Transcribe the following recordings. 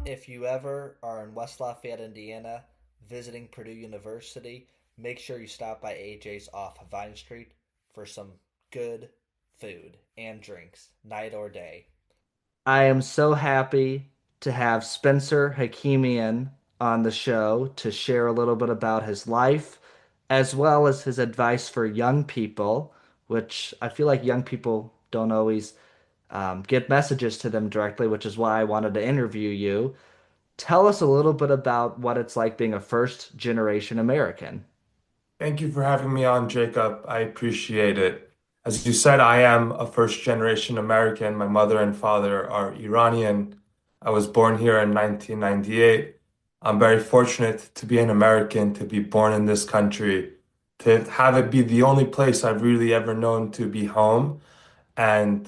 If you ever are in West Lafayette, Indiana, visiting Purdue University, make sure you stop by AJ's off Vine Street for some good food and drinks, night or day. I am so happy to have Spencer Hakimian on the show to share a little bit about his life as well as his advice for young people, which I feel like young people don't always get messages to them directly, which is why I wanted to interview you. Tell us a little bit about what it's like being a first generation American. Thank you for having me on, Jacob. I appreciate it. As you said, I am a first generation American. My mother and father are Iranian. I was born here in 1998. I'm very fortunate to be an American, to be born in this country, to have it be the only place I've really ever known to be home. And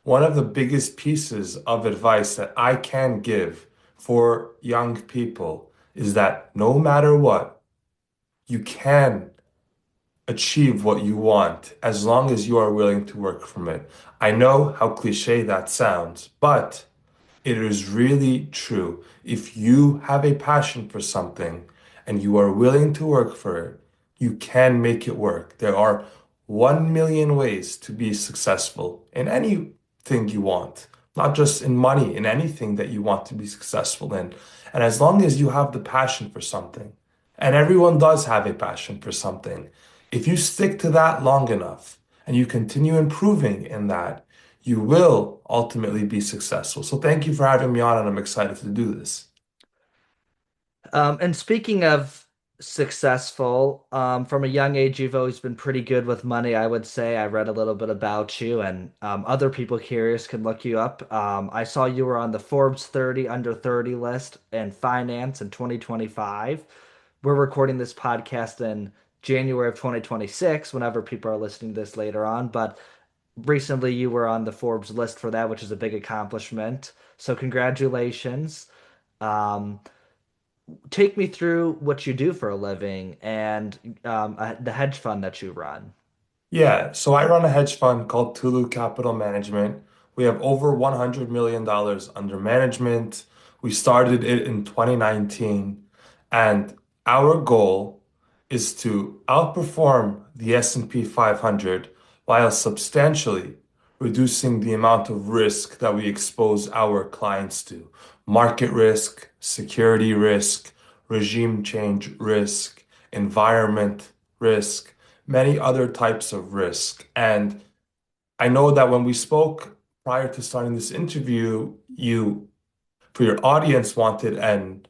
one of the biggest pieces of advice that I can give for young people is that no matter what, you can achieve what you want as long as you are willing to work from it. I know how cliche that sounds, but it is really true. If you have a passion for something and you are willing to work for it, you can make it work. There are 1 million ways to be successful in anything you want, not just in money, in anything that you want to be successful in. And as long as you have the passion for something, and everyone does have a passion for something, if you stick to that long enough and you continue improving in that, you will ultimately be successful. So thank you for having me on, and I'm excited to do this. And speaking of successful, from a young age, you've always been pretty good with money, I would say. I read a little bit about you, and other people curious can look you up. I saw you were on the Forbes 30 under 30 list in finance in 2025. We're recording this podcast in January of 2026, whenever people are listening to this later on. But recently, you were on the Forbes list for that, which is a big accomplishment. So, congratulations. Um, Take me through what you do for a living and the hedge fund that you run. Yeah, so I run a hedge fund called Tulu Capital Management. We have over $100 million under management. We started it in 2019, and our goal is to outperform the S&P 500 while substantially reducing the amount of risk that we expose our clients to. Market risk, security risk, regime change risk, environment risk, many other types of risk. And I know that when we spoke prior to starting this interview, you, for your audience, wanted an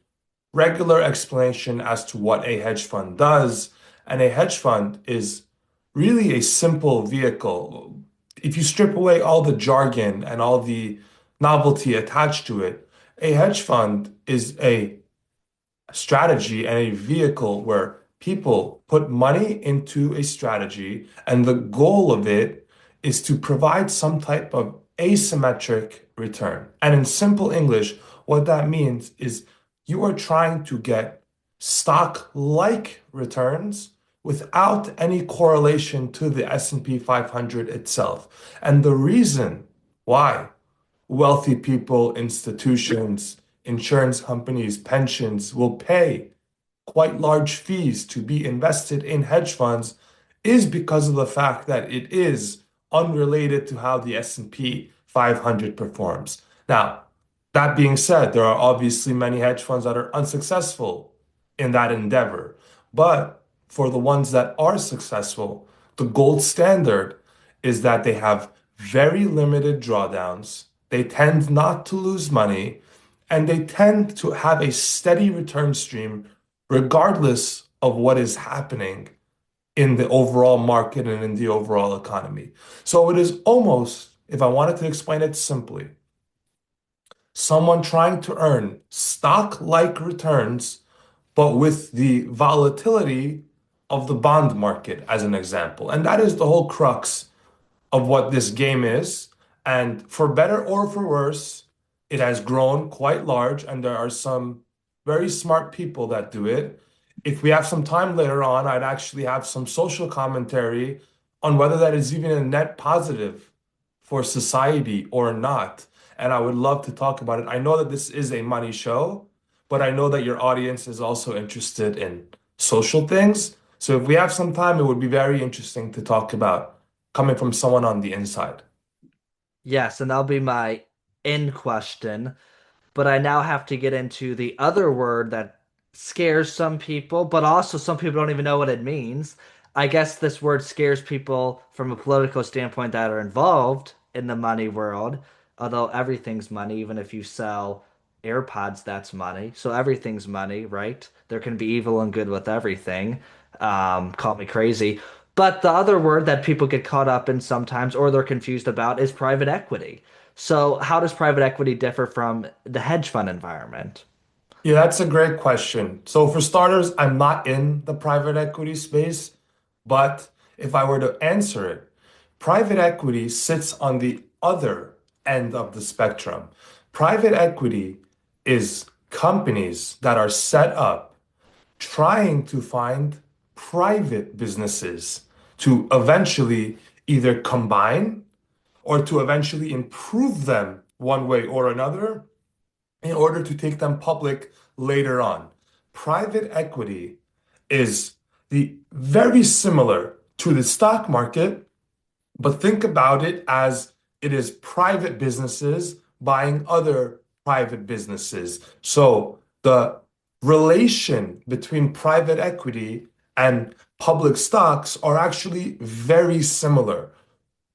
regular explanation as to what a hedge fund does. And a hedge fund is really a simple vehicle. If you strip away all the jargon and all the novelty attached to it, a hedge fund is a strategy and a vehicle where people put money into a strategy, and the goal of it is to provide some type of asymmetric return. And in simple English, what that means is you are trying to get stock-like returns without any correlation to the S&P 500 itself. And the reason why wealthy people, institutions, insurance companies, pensions will pay quite large fees to be invested in hedge funds is because of the fact that it is unrelated to how the S&P 500 performs. Now, that being said, there are obviously many hedge funds that are unsuccessful in that endeavor. But for the ones that are successful, the gold standard is that they have very limited drawdowns. They tend not to lose money, and they tend to have a steady return stream regardless of what is happening in the overall market and in the overall economy. So it is almost, if I wanted to explain it simply, someone trying to earn stock-like returns, but with the volatility of the bond market, as an example. And that is the whole crux of what this game is. And for better or for worse, it has grown quite large, and there are some very smart people that do it. If we have some time later on, I'd actually have some social commentary on whether that is even a net positive for society or not. and I would love to talk about it. I know that this is a money show, but I know that your audience is also interested in social things. So if we have some time, it would be very interesting to talk about coming from someone on the inside. Yes, and that'll be my end question. But I now have to get into the other word that scares some people, but also some people don't even know what it means. I guess this word scares people from a political standpoint that are involved in the money world, although everything's money, even if you sell AirPods, that's money. So everything's money, right? There can be evil and good with everything. Call me crazy. But the other word that people get caught up in sometimes or they're confused about is private equity. So, how does private equity differ from the hedge fund environment? Yeah, that's a great question. So for starters, I'm not in the private equity space, but if I were to answer it, private equity sits on the other end of the spectrum. Private equity is companies that are set up trying to find private businesses to eventually either combine or to eventually improve them one way or another in order to take them public later on. Private equity is the very similar to the stock market, but think about it as it is private businesses buying other private businesses. So the relation between private equity and public stocks are actually very similar.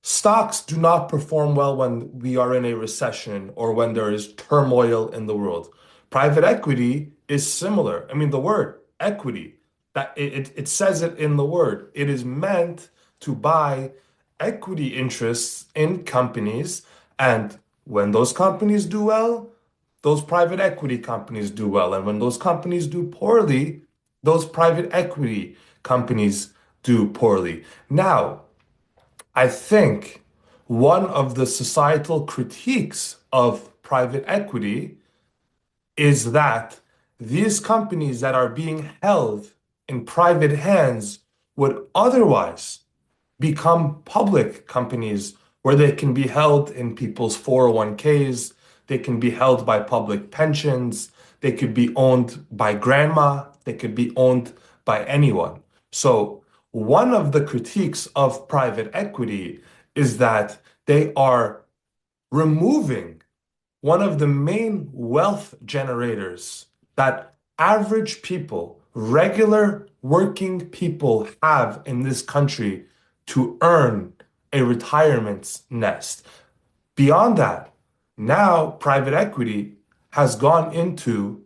Stocks do not perform well when we are in a recession or when there is turmoil in the world. Private equity is similar. I mean, the word equity, that it says it in the word. It is meant to buy equity interests in companies, and when those companies do well, those private equity companies do well. And when those companies do poorly, those private equity companies do poorly. Now, I think one of the societal critiques of private equity is that these companies that are being held in private hands would otherwise become public companies where they can be held in people's 401ks, they can be held by public pensions, they could be owned by grandma, they could be owned by anyone. So, one of the critiques of private equity is that they are removing one of the main wealth generators that average people, regular working people have in this country to earn a retirement nest. Beyond that, now private equity has gone into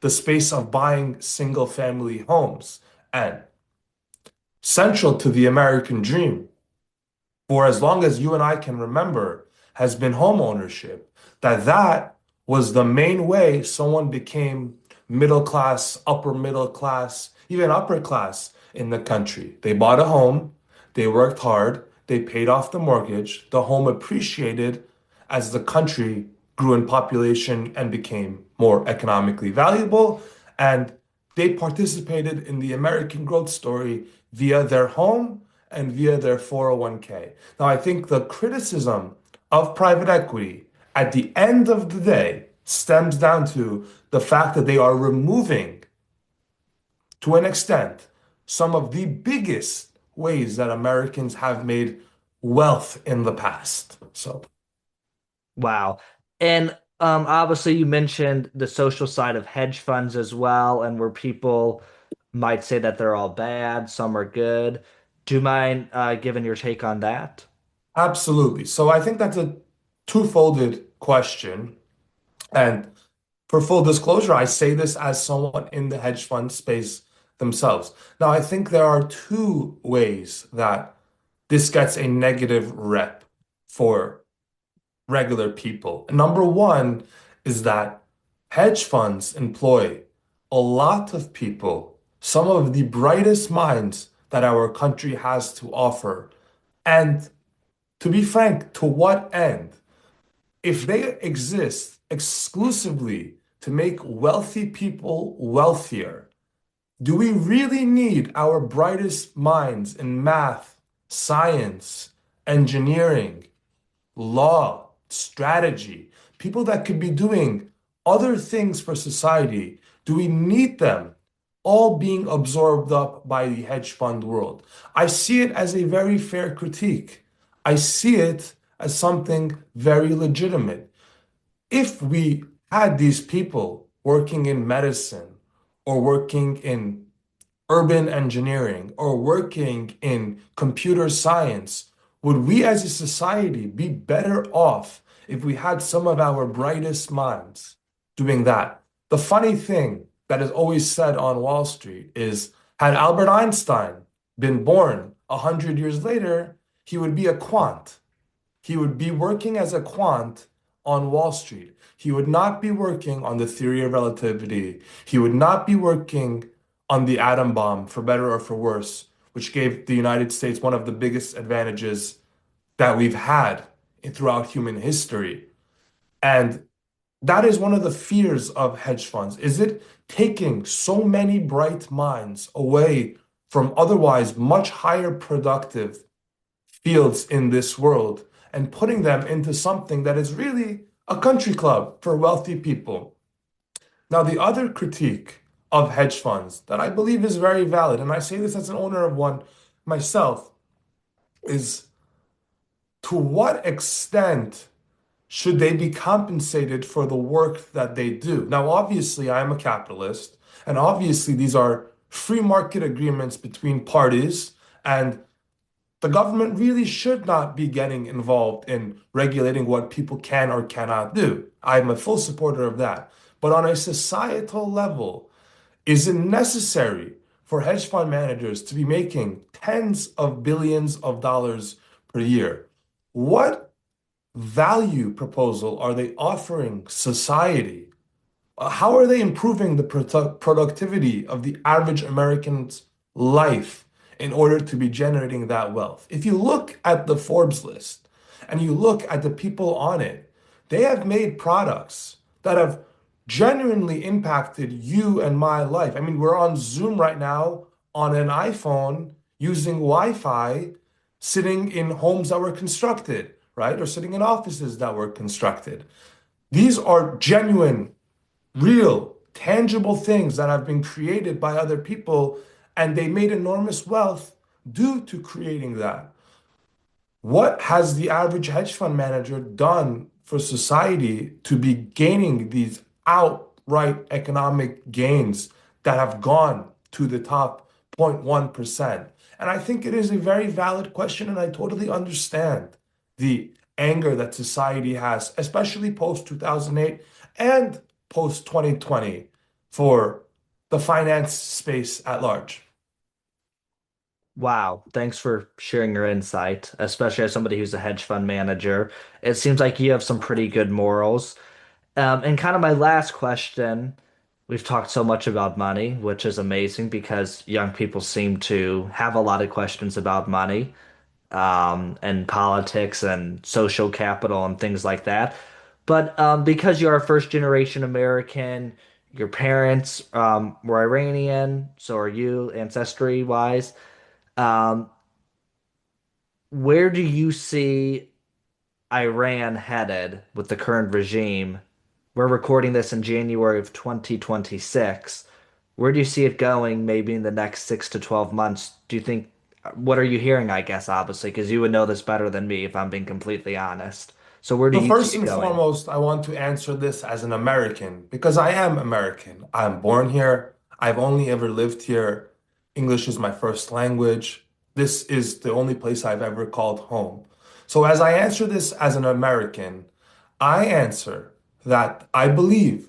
the space of buying single family homes. And central to the American dream for as long as you and I can remember, has been home ownership. That was the main way someone became middle class, upper middle class, even upper class in the country. They bought a home, they worked hard, they paid off the mortgage, the home appreciated as the country grew in population and became more economically valuable, and they participated in the American growth story via their home and via their 401k. Now, I think the criticism of private equity at the end of the day stems down to the fact that they are removing, to an extent, some of the biggest ways that Americans have made wealth in the past. So, Wow. And obviously, you mentioned the social side of hedge funds as well, and where people might say that they're all bad, some are good. Do you mind giving your take on that? absolutely. So, I think that's a two-folded question. And for full disclosure, I say this as someone in the hedge fund space themselves. Now, I think there are two ways that this gets a negative rep for regular people. Number one is that hedge funds employ a lot of people, some of the brightest minds that our country has to offer. And to be frank, to what end? If they exist exclusively to make wealthy people wealthier, do we really need our brightest minds in math, science, engineering, law, strategy, people that could be doing other things for society, do we need them all being absorbed up by the hedge fund world? I see it as a very fair critique. I see it as something very legitimate. If we had these people working in medicine or working in urban engineering or working in computer science, would we as a society be better off if we had some of our brightest minds doing that? The funny thing that is always said on Wall Street is, had Albert Einstein been born 100 years later, he would be a quant. He would be working as a quant on Wall Street. He would not be working on the theory of relativity. He would not be working on the atom bomb, for better or for worse, which gave the United States one of the biggest advantages that we've had throughout human history. And that is one of the fears of hedge funds. Is it taking so many bright minds away from otherwise much higher productive fields in this world and putting them into something that is really a country club for wealthy people? Now, the other critique of hedge funds that I believe is very valid, and I say this as an owner of one myself, is to what extent should they be compensated for the work that they do? Now, obviously, I am a capitalist, and obviously, these are free market agreements between parties, and the government really should not be getting involved in regulating what people can or cannot do. I'm a full supporter of that. But on a societal level, is it necessary for hedge fund managers to be making tens of billions of dollars per year? What value proposal are they offering society? How are they improving the productivity of the average American's life in order to be generating that wealth? If you look at the Forbes list and you look at the people on it, they have made products that have genuinely impacted you and my life. I mean, we're on Zoom right now on an iPhone using Wi-Fi, sitting in homes that were constructed, right? Or sitting in offices that were constructed. These are genuine, real, tangible things that have been created by other people, and they made enormous wealth due to creating that. What has the average hedge fund manager done for society to be gaining these outright economic gains that have gone to the top 0.1%? And I think it is a very valid question, and I totally understand the anger that society has, especially post 2008 and post 2020, for the finance space at large. Wow, thanks for sharing your insight, especially as somebody who's a hedge fund manager. It seems like you have some pretty good morals. And kind of my last question, we've talked so much about money, which is amazing because young people seem to have a lot of questions about money, and politics and social capital and things like that. But because you're a first generation American, your parents were Iranian, so are you, ancestry wise. Um, where do you see Iran headed with the current regime? We're recording this in January of 2026. Where do you see it going maybe in the next 6 to 12 months? Do you think, what are you hearing, I guess, obviously, because you would know this better than me if I'm being completely honest. So where do So you see first it and going? foremost, I want to answer this as an American because I am American. I'm born here. I've only ever lived here. English is my first language. This is the only place I've ever called home. So as I answer this as an American, I answer that I believe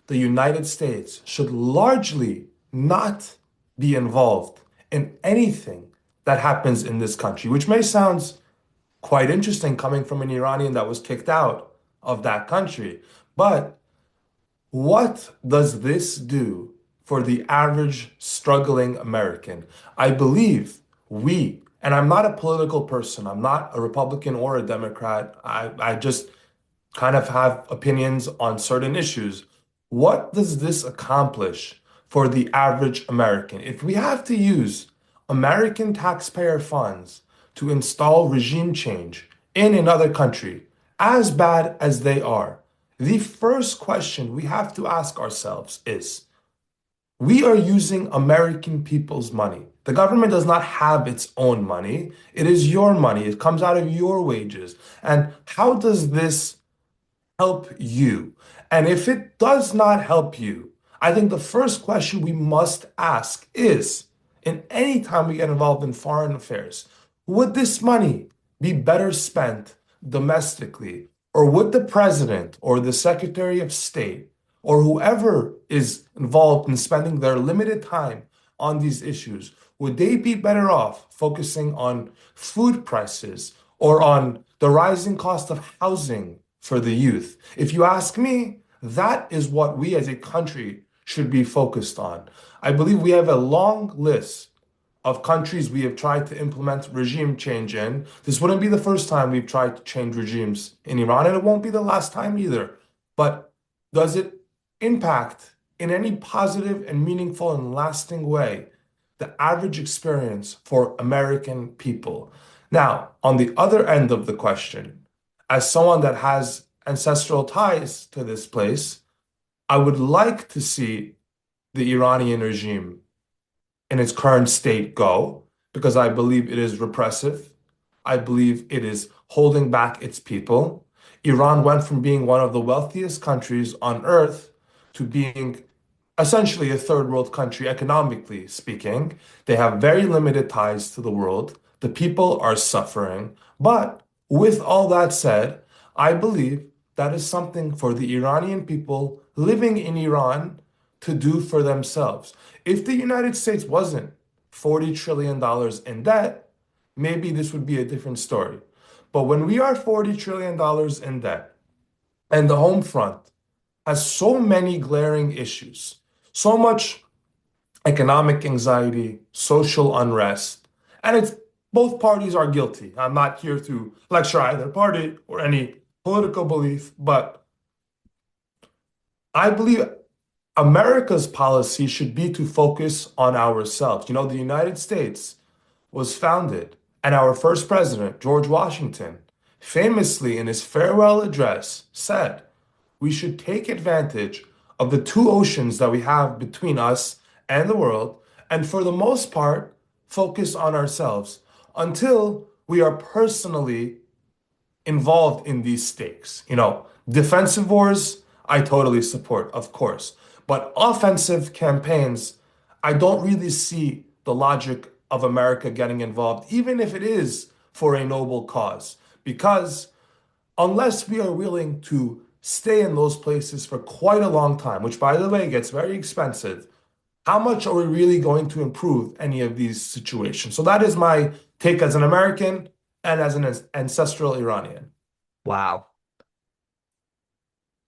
the United States should largely not be involved in anything that happens in this country, which may sound quite interesting coming from an Iranian that was kicked out of that country. But what does this do for the average struggling American? I believe and I'm not a political person, I'm not a Republican or a Democrat. I just kind of have opinions on certain issues. What does this accomplish for the average American? If we have to use American taxpayer funds to install regime change in another country, as bad as they are, The first question we have to ask ourselves is, we are using American people's money. The government does not have its own money. It is your money. It comes out of your wages. And how does this help you? And if it does not help you, I think the first question we must ask is, in any time we get involved in foreign affairs, would this money be better spent domestically? Or would the president or the secretary of state or whoever is involved in spending their limited time on these issues, would they be better off focusing on food prices or on the rising cost of housing for the youth? If you ask me, that is what we as a country should be focused on. I believe we have a long list of countries we have tried to implement regime change in. This wouldn't be the first time we've tried to change regimes in Iran, and it won't be the last time either. But does it impact in any positive and meaningful and lasting way the average experience for American people? Now, on the other end of the question, as someone that has ancestral ties to this place, I would like to see the Iranian regime in its current state go because I believe it is repressive. I believe it is holding back its people. Iran went from being one of the wealthiest countries on earth to being essentially a third world country, economically speaking. They have very limited ties to the world. The people are suffering. But with all that said, I believe that is something for the Iranian people living in Iran to do for themselves. If the United States wasn't $40 trillion dollars in debt, maybe this would be a different story. But when we are $40 trillion dollars in debt and the home front has so many glaring issues, so much economic anxiety, social unrest, and it's both parties are guilty. I'm not here to lecture either party or any political belief, but I believe America's policy should be to focus on ourselves. You know, the United States was founded, and our first president, George Washington, famously in his farewell address said, we should take advantage of the two oceans that we have between us and the world, and for the most part, focus on ourselves until we are personally involved in these stakes. You know, defensive wars, I totally support, of course. But offensive campaigns, I don't really see the logic of America getting involved, even if it is for a noble cause. Because unless we are willing to stay in those places for quite a long time, which by the way gets very expensive, how much are we really going to improve any of these situations? So that is my take as an American and as an ancestral Iranian. Wow.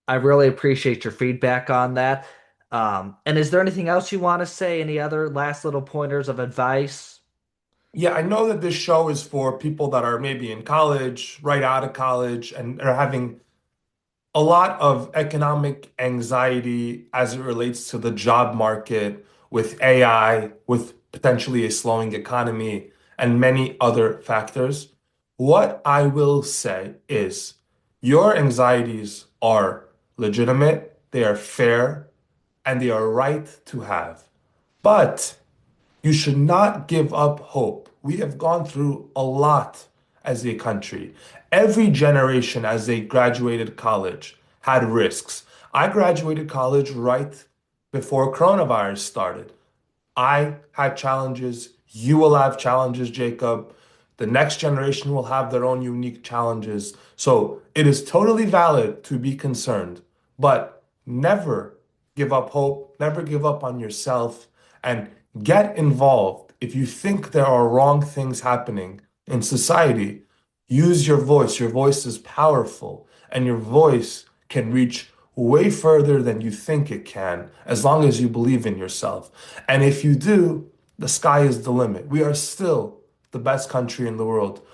I really appreciate your feedback on that. And is there anything else you want to say? Any other last little pointers of advice? Yeah, I know that this show is for people that are maybe in college, right out of college, and are having a lot of economic anxiety as it relates to the job market with AI, with potentially a slowing economy, and many other factors. What I will say is your anxieties are legitimate, they are fair, and they are right to have. But you should not give up hope. We have gone through a lot as a country. Every generation, as they graduated college, had risks. I graduated college right before coronavirus started. I had challenges. You will have challenges, Jacob. The next generation will have their own unique challenges. So it is totally valid to be concerned, but never give up hope, never give up on yourself, and get involved. If you think there are wrong things happening in society, use your voice. Your voice is powerful, and your voice can reach way further than you think it can, as long as you believe in yourself. And if you do, the sky is the limit. We are still the best country in the world.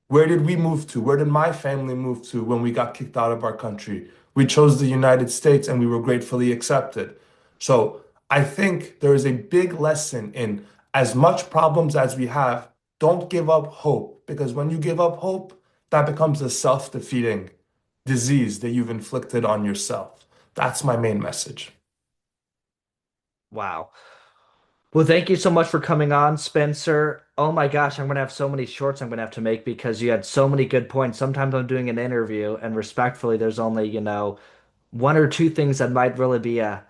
Where did we move to? Where did my family move to when we got kicked out of our country? We chose the United States and we were gratefully accepted. So I think there is a big lesson in as much problems as we have, don't give up hope because when you give up hope, that becomes a self-defeating disease that you've inflicted on yourself. That's my main message. Wow. Well, thank you so much for coming on, Spencer. Oh my gosh, I'm gonna have so many shorts I'm gonna have to make because you had so many good points. Sometimes I'm doing an interview, and respectfully, there's only, one or two things that might really be a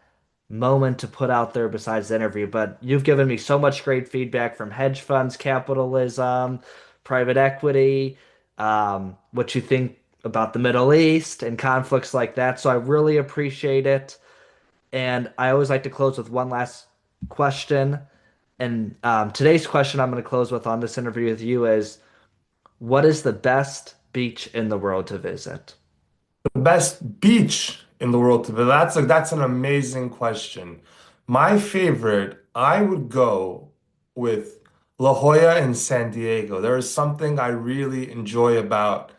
moment to put out there besides the interview. But you've given me so much great feedback from hedge funds, capitalism, private equity, what you think about the Middle East and conflicts like that. So I really appreciate it. And I always like to close with one last question. And today's question I'm going to close with on this interview with you is, what is the best beach in the world to visit? The best beach in the world to visit. That's an amazing question. My favorite, I would go with La Jolla in San Diego. There is something I really enjoy about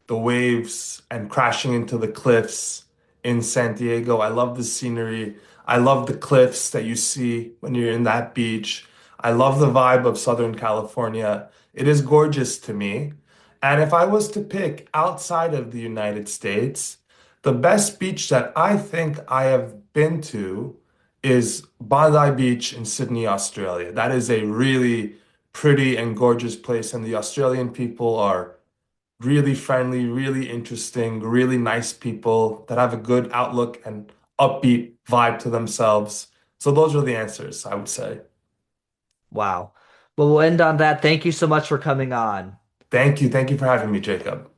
the waves and crashing into the cliffs in San Diego. I love the scenery. I love the cliffs that you see when you're in that beach. I love the vibe of Southern California. It is gorgeous to me. And if I was to pick outside of the United States, the best beach that I think I have been to is Bondi Beach in Sydney, Australia. That is a really pretty and gorgeous place, and the Australian people are really friendly, really interesting, really nice people that have a good outlook and upbeat vibe to themselves. So those are the answers, I would say. Wow. Well, we'll end on that. Thank you so much for coming on. Thank you. Thank you for having me, Jacob.